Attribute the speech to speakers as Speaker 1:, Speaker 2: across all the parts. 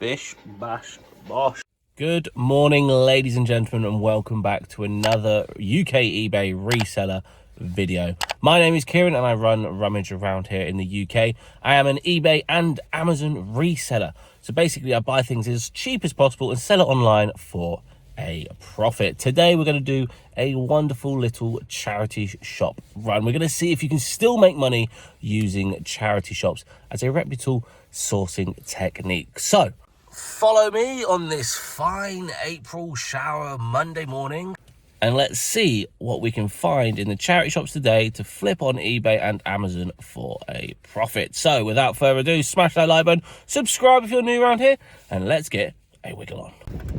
Speaker 1: Bish, bash, bosh. Good morning, ladies and gentlemen, and welcome back to another UK eBay reseller video. My name is Kieran and I run RummageAround here in the UK. I am an eBay and Amazon reseller. So basically I buy things as cheap as possible and sell it online for a profit. Today we're going to do a wonderful little charity shop run. We're going to see if you can still make money using charity shops as a reputable sourcing technique. So follow me on this fine April shower Monday morning and let's see what we can find in the charity shops today to flip on eBay and Amazon for a profit. So without further ado, smash that like button, subscribe if you're new around here, and let's get a wiggle on.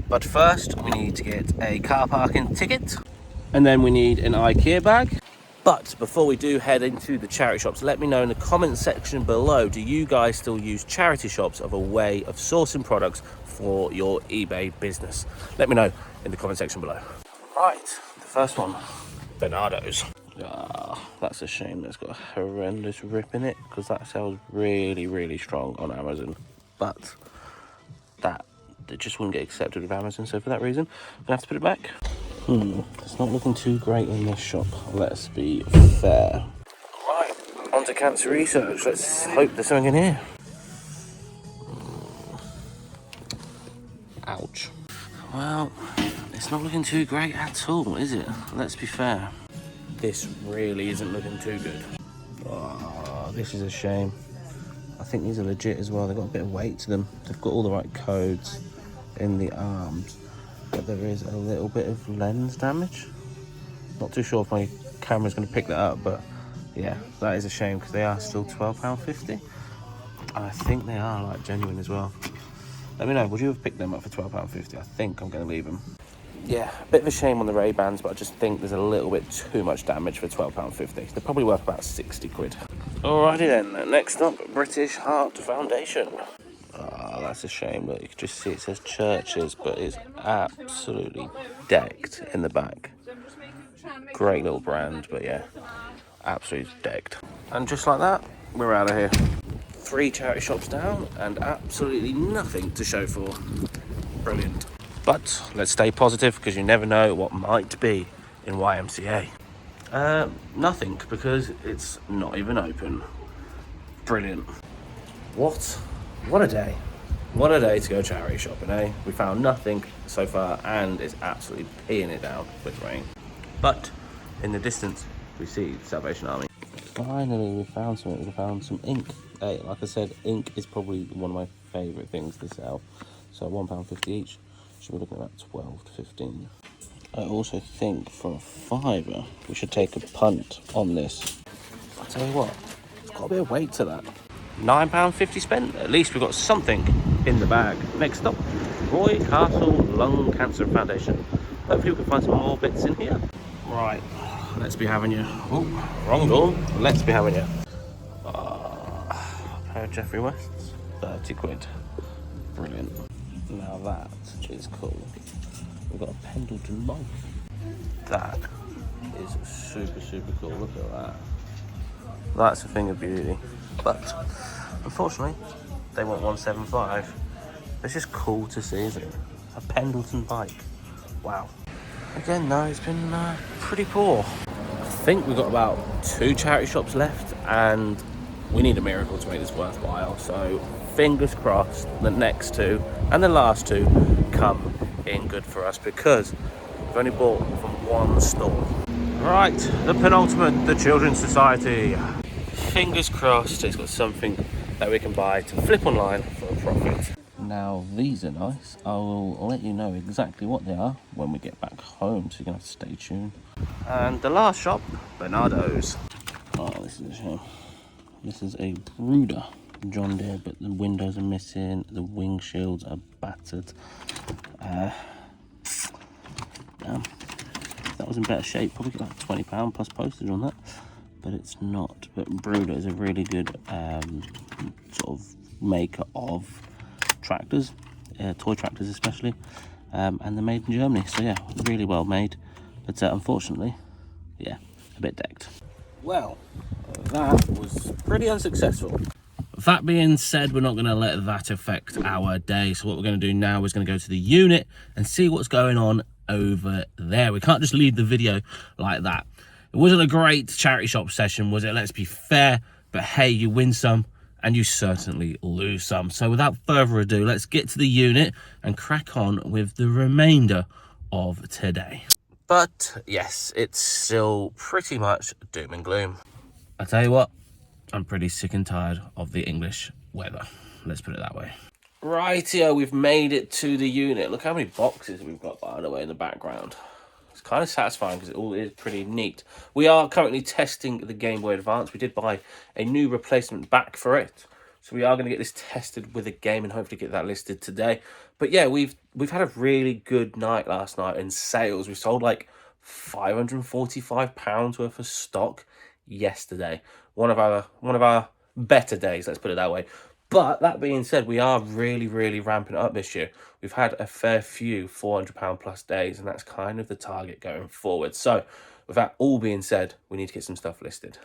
Speaker 1: But first we need to get a car parking ticket, and then we need an IKEA bag. But before we do head into the charity shops, let me know in the comment section below, do you guys still use charity shops as a way of sourcing products for your eBay business? Let me know in the comment section below. Right, the first one, Bernardo's. That's a shame that's got a horrendous rip in it, because that sells really strong on Amazon. But that just wouldn't get accepted with Amazon, so for that reason, I'm gonna have to put it back. It's not looking too great in this shop, let's be fair. Right, on to cancer research. Let's hope there's something in here. Ouch. Well, it's not looking too great at all, is it? Let's be fair. This really isn't looking too good. Oh, this is a shame. I think these are legit as well. They've got a bit of weight to them. They've got all the right codes in the arms, but there is a little bit of lens damage. Not too sure if my camera's going to pick that up, but yeah, that is a shame because they are still £12.50. I think they are like genuine as well. Let me know, would you have picked them up for £12.50? I think I'm going to leave them. Yeah, a bit of a shame on the Ray-Bans, but I just think there's a little bit too much damage for £12.50. They're probably worth about 60 quid. Alrighty then, next up, British Heart Foundation. That's a shame. Look, you can just see it says Churches, but it's absolutely decked in the back. Great little brand, but yeah, absolutely decked. And just like that, we're out of here. 3 charity shops down and absolutely nothing to show for. Brilliant. But let's stay positive, because you never know what might be in YMCA. Nothing, because it's not even open. Brilliant. What a day. What a day to go charity shopping, eh? We found nothing so far and it's absolutely peeing it down with rain. But in the distance, we see the Salvation Army. Finally, we found something. We found some ink. Hey, like I said, ink is probably one of my favourite things to sell. So £1.50 each. Should be looking at about 12 to 15. I also think for a £5 we should take a punt on this. I'll tell you what, it's got a bit of weight to that. £9.50 spent. At least we've got something in the bag. Next up, Roy Castle Lung Cancer Foundation. Hopefully we can find some more bits in here. Right, let's be having you. Oh, wrong door. Let's be having you. A pair of Jeffrey Wests, 30 quid. Brilliant. Now that is cool. We've got a Pendleton bike. That is super cool. Look at that. That's a thing of beauty. But unfortunately, they want 175. It's just cool to see, isn't it? A Pendleton bike. Wow. Again, though, it's been pretty poor. I think we've got about 2 charity shops left, and we need a miracle to make this worthwhile. So fingers crossed the next 2 and the last 2 come in good for us, because we've only bought from 1 store. Right, the penultimate, the Children's Society. Fingers crossed it's got something that we can buy to flip online for a profit. Now these are nice. I will let you know exactly what they are when we get back home, so you're gonna have to stay tuned. And the last shop, Bernardo's. Oh, this is a shame. This is a Brooder John Deere, but the windows are missing, the windshields are battered. Damn. If that was in better shape, probably get like £20 plus postage on that, but it's not. But Brooder is a really good sort of maker of tractors, toy tractors especially, and they're made in Germany, so yeah, really well made, but unfortunately, yeah, a bit decked. Well, that was pretty unsuccessful. that being said, we're not going to let that affect our day. So what we're going to do now is going to go to the unit and see what's going on over there. We can't just leave the video like that. It wasn't a great charity shop session, was it? Let's be fair. But hey, you win some and you certainly lose some. So without further ado, let's get to the unit and crack on with the remainder of today. But yes, it's still pretty much doom and gloom. I tell you what, I'm pretty sick and tired of the English weather. Let's put it that way. Rightio, we've made it to the unit. Look how many boxes we've got, by the way, in the background. It's kind of satisfying because it all is pretty neat. We are currently testing the Game Boy Advance. We did buy a new replacement back for it. So we are going to get this tested with a game and hopefully get that listed today. But yeah, we've had a really good night last night in sales. We sold like £545 worth of stock yesterday. One of our better days, let's put it that way. But that being said, we are really ramping it up this year. We've had a fair few £400 plus days, and that's kind of the target going forward. So with that all being said, we need to get some stuff listed.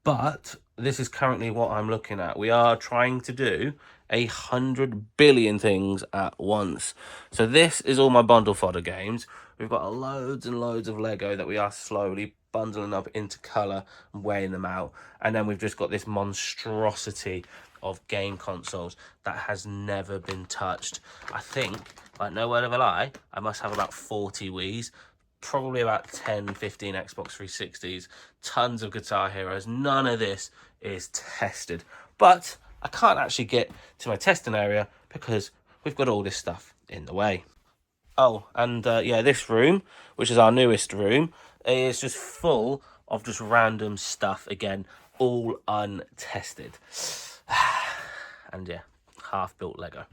Speaker 1: But this is currently what I'm looking at. We are trying to do 100 billion things at once. So this is all my bundle fodder games. We've got loads and loads of Lego that we are slowly bundling up into colour and weighing them out. And then we've just got this monstrosity of game consoles that has never been touched. I think, like no word of a lie, I must have about 40 Wiis, probably about 10, 15 Xbox 360s, tons of Guitar Heroes. None of this is tested. But I can't actually get to my testing area because we've got all this stuff in the way. Oh, and yeah, this room, which is our newest room, is just full of just random stuff again, all untested. And yeah, half-built Lego.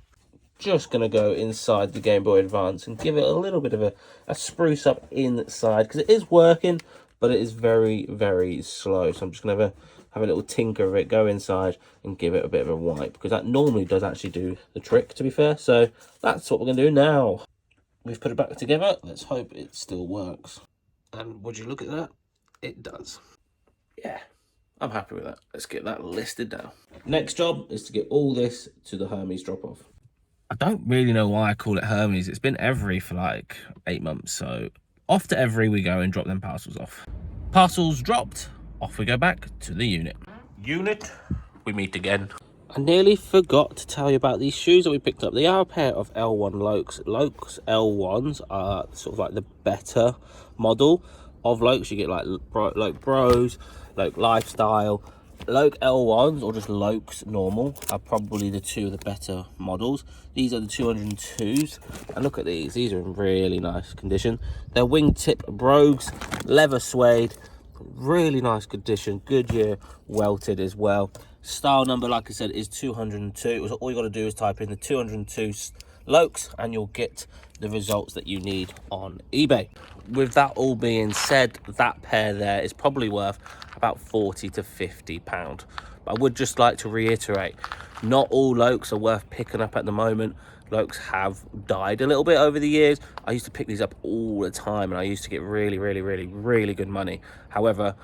Speaker 1: Just going to go inside the Game Boy Advance and give it a little bit of a spruce up inside, because it is working, but it is very slow. So I'm just going to have a little tinker of it, go inside and give it a bit of a wipe, because that normally does actually do the trick, to be fair. So that's what we're going to do now. We've put it back together. Let's hope it still works. And would you look at that? It does. Yeah, I'm happy with that. Let's get that listed now. Next job is to get all this to the Hermes drop-off. I don't really know why I call it Hermes. It's been every for like 8 months. So off to every we go and drop them parcels off. Parcels dropped. Off we go back to the unit. Unit, we meet again. I nearly forgot to tell you about these shoes that we picked up. They are a pair of L1 Lokes. Lokes L1s are sort of like the better model of Lokes. You get like Loke Bros, Loke Lifestyle. Loke L1s or just Lokes normal are probably the two of the better models. These are the 202s, and look at these are in really nice condition. They're wingtip brogues, leather suede, really nice condition, Goodyear welted as well. Style number, like I said, is 202. All you got to do is type in the 202 Lokes and you'll get the results that you need on eBay. With that all being said, that pair there is probably worth about £40 to £50. But I would just like to reiterate, not all Lokes are worth picking up at the moment. Lokes have died a little bit over the years. I used to pick these up all the time and I used to get really good money. However,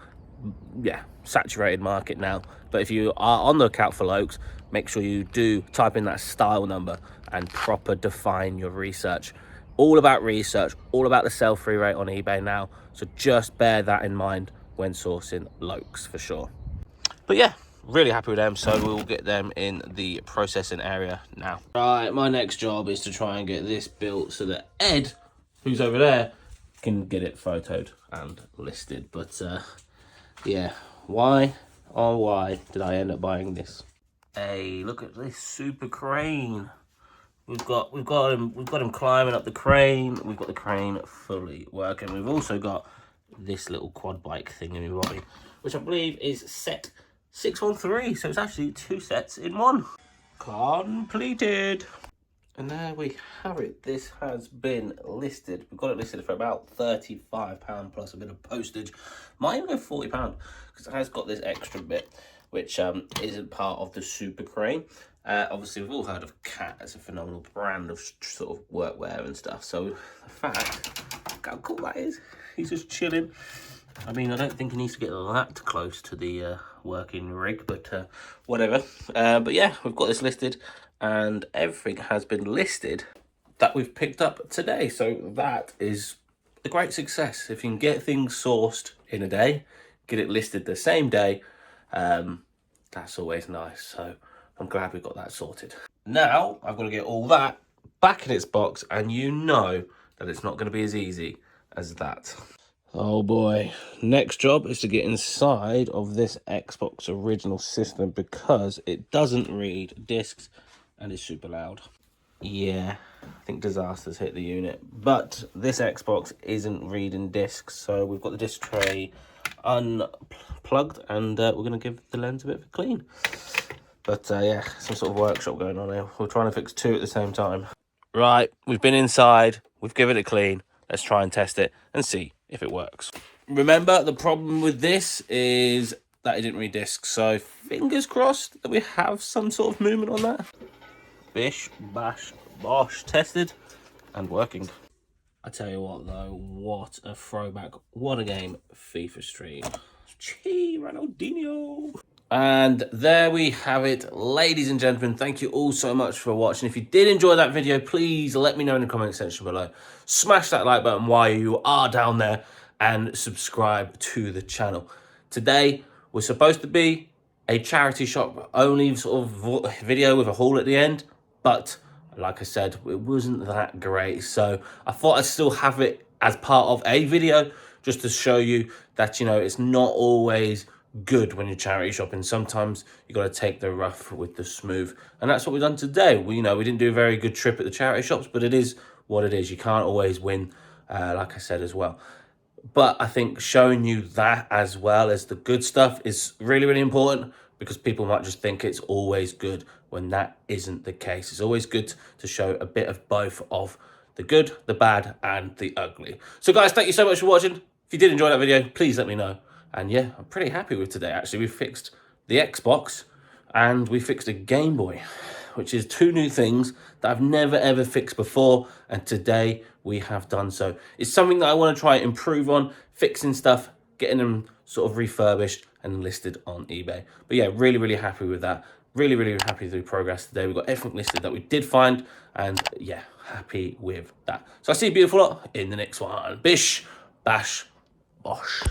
Speaker 1: yeah, saturated market now. But if you are on the lookout for Lokes, make sure you do type in that style number and proper define your research. All about research, all about the sell-through rate on eBay now. So just bear that in mind when sourcing Lokes for sure. But yeah, really happy with them, so we'll get them in the processing area now. Right, my next job is to try and get this built so that Ed, who's over there, can get it photoed and listed. But yeah, why did I end up buying this? Hey, look at this super crane. We've got him climbing up the crane. We've got the crane fully working. We've also got this little quad bike thing in my body, which I believe is set 613. So it's actually 2 sets in 1. Completed. And there we have it. This has been listed. We've got it listed for about £35 plus a bit of postage. Might even go £40 because it has got this extra bit, which isn't part of the super crane. Obviously, we've all heard of Cat as a phenomenal brand of sort of workwear and stuff. So the fact, look how cool that is. He's just chilling. I mean, I don't think it needs to get that close to the working rig, but whatever. But yeah, we've got this listed, and everything has been listed that we've picked up today. So that is a great success. If you can get things sourced in a day, get it listed the same day, that's always nice. So I'm glad we got that sorted. Now I've got to get all that back in its box, and you know that it's not going to be as easy as that. Oh boy. Next job is to get inside of this Xbox original system because it doesn't read discs and it's super loud. Yeah, I think disaster's hit the unit. But this Xbox isn't reading discs, so we've got the disc tray unplugged and we're going to give the lens a bit of a clean. But yeah, some sort of workshop going on here. We're trying to fix two at the same time. Right, we've been inside, we've given it a clean. Let's try and test it and see if it works. Remember, the problem with this is that it didn't read discs, so fingers crossed that we have some sort of movement on that. Bish, bash, bosh, tested and working. I tell you what though, what a throwback, what a game, FIFA Street. Gee, Ronaldinho. And there we have it, ladies and gentlemen. Thank you all so much for watching. If you did enjoy that video, please let me know in the comment section below. Smash that like button while you are down there and subscribe to the channel. Today was supposed to be a charity shop only sort of video with a haul at the end, but like I said, it wasn't that great. So I thought I'd still have it as part of a video just to show you that, you know, it's not always good when you're charity shopping. Sometimes you got to take the rough with the smooth, and that's what we've done today. We didn't do a very good trip at the charity shops, but it is what it is. You can't always win, like I said as well. But I think showing you that as well as the good stuff is really, really important, because people might just think it's always good when that isn't the case. It's always good to show a bit of both of the good, the bad, and the ugly. So guys, thank you so much for watching. If you did enjoy that video, please let me know. And yeah, I'm pretty happy with today, actually. We fixed the Xbox and we fixed a Game Boy, which is two new things that I've never ever fixed before, and today we have done so. It's something that I want to try and improve on, fixing stuff, getting them sort of refurbished and listed on eBay. But yeah, really, really happy with that. Really, really happy with the progress today. We've got everything listed that we did find, and yeah, happy with that. So I'll see you beautiful lot in the next one. Bish, bash, bosh.